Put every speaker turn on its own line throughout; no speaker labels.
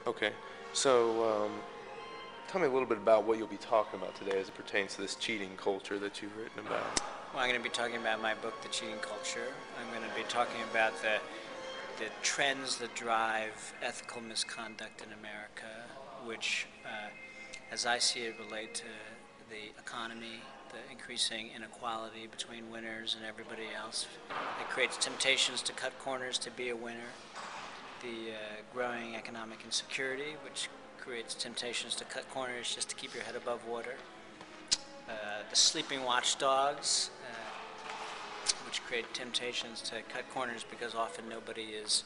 Okay. So, tell me a little bit about what you'll be talking about today as it pertains to this cheating culture that you've written about.
Well, I'm going to be talking about my book, The Cheating Culture. I'm going to be talking about the trends that drive ethical misconduct in America, which, as I see it, relate to the economy, the increasing inequality between winners and everybody else. It creates temptations to cut corners to be a winner. The growing economic insecurity, which creates temptations to cut corners just to keep your head above water. The sleeping watchdogs, which create temptations to cut corners because often nobody is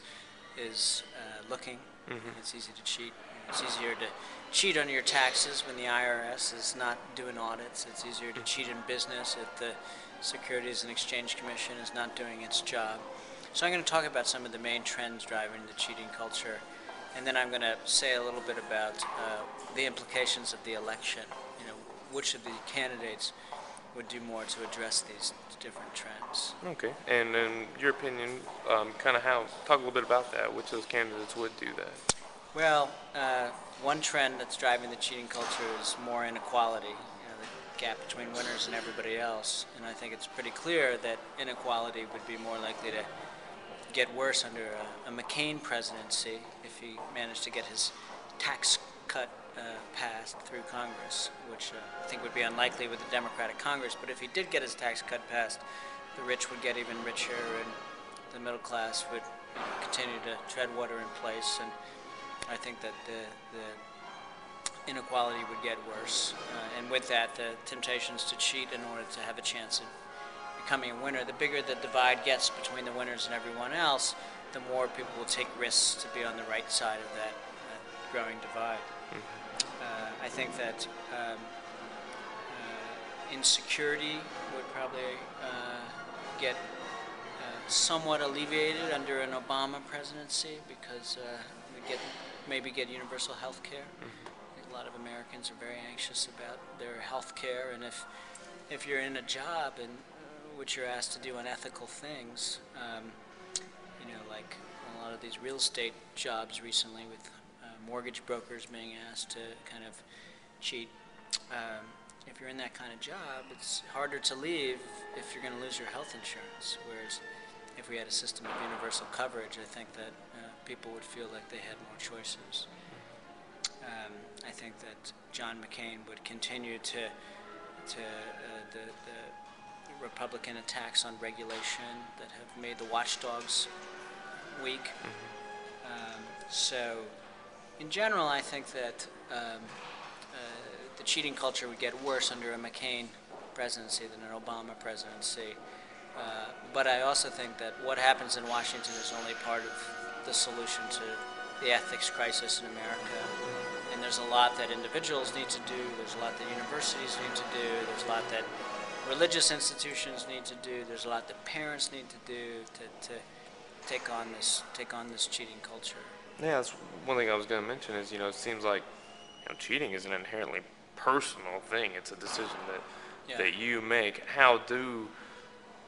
looking.
Mm-hmm.
It's easy to cheat. It's easier to cheat on your taxes when the IRS is not doing audits. It's easier to cheat in business if the Securities and Exchange Commission is not doing its job. So I'm going to talk about some of the main trends driving the cheating culture, and then I'm going to say a little bit about the implications of the election. You know, which of the candidates would do more to address these different trends.
Okay. And in your opinion, kind of talk a little bit about that. Which of those candidates would do that?
Well, one trend that's driving the cheating culture is more inequality, the gap between winners and everybody else. And I think it's pretty clear that inequality would be more likely to get worse under a McCain presidency if he managed to get his tax cut passed through Congress, which I think would be unlikely with a Democratic Congress. But if he did get his tax cut passed, the rich would get even richer, and the middle class would continue to tread water in place. And I think that the inequality would get worse, and with that, the temptations to cheat in order to have a chance of becoming a winner. The bigger the divide gets between the winners and everyone else, the more people will take risks to be on the right side of that growing divide. I think that insecurity would probably get somewhat alleviated under an Obama presidency because we maybe get universal health care. I think a lot of Americans are very anxious about their health care, and if you're in a job and which you're asked to do unethical things, like a lot of these real estate jobs recently with mortgage brokers being asked to kind of cheat. If you're in that kind of job, it's harder to leave if you're going to lose your health insurance, whereas if we had a system of universal coverage, I think that people would feel like they had more choices. I think that John McCain would continue to the Republican attacks on regulation that have made the watchdogs weak. So, in general, I think that the cheating culture would get worse under a McCain presidency than an Obama presidency. But I also think that what happens in Washington is only part of the solution to the ethics crisis in America. And there's a lot that individuals need to do, there's a lot that universities need to do, there's a lot that religious institutions need to do, there's a lot that parents need to do to take on this cheating culture.
Yeah, that's one thing I was going to mention is, it seems like, cheating is an inherently personal thing. It's a decision that you make. How do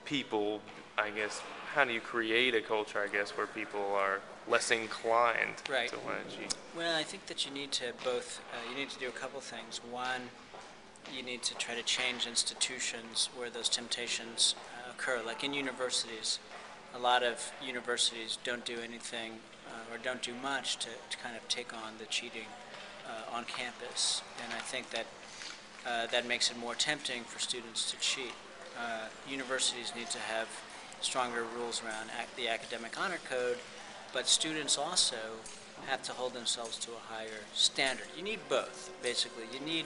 people, how do you create a culture, where people are less inclined to want to cheat?
Well, I think that you need to do a couple things. One, you need to try to change institutions where those temptations occur. Like in universities, a lot of universities don't do anything or don't do much to kind of take on the cheating on campus, and I think that that makes it more tempting for students to cheat. Universities need to have stronger rules around the academic honor code, but students also have to hold themselves to a higher standard. You need both, basically. You need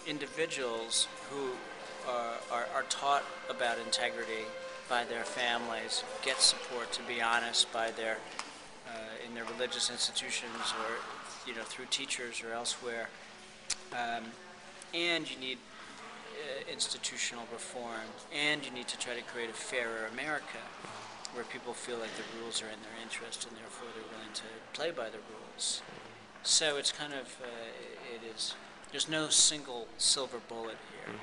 individuals who are taught about integrity by their families, get support to be honest by in their religious institutions or through teachers or elsewhere, and you need institutional reform, and you need to try to create a fairer America where people feel like the rules are in their interest and therefore they're willing to play by the rules. So it's kind of there's no single silver bullet here.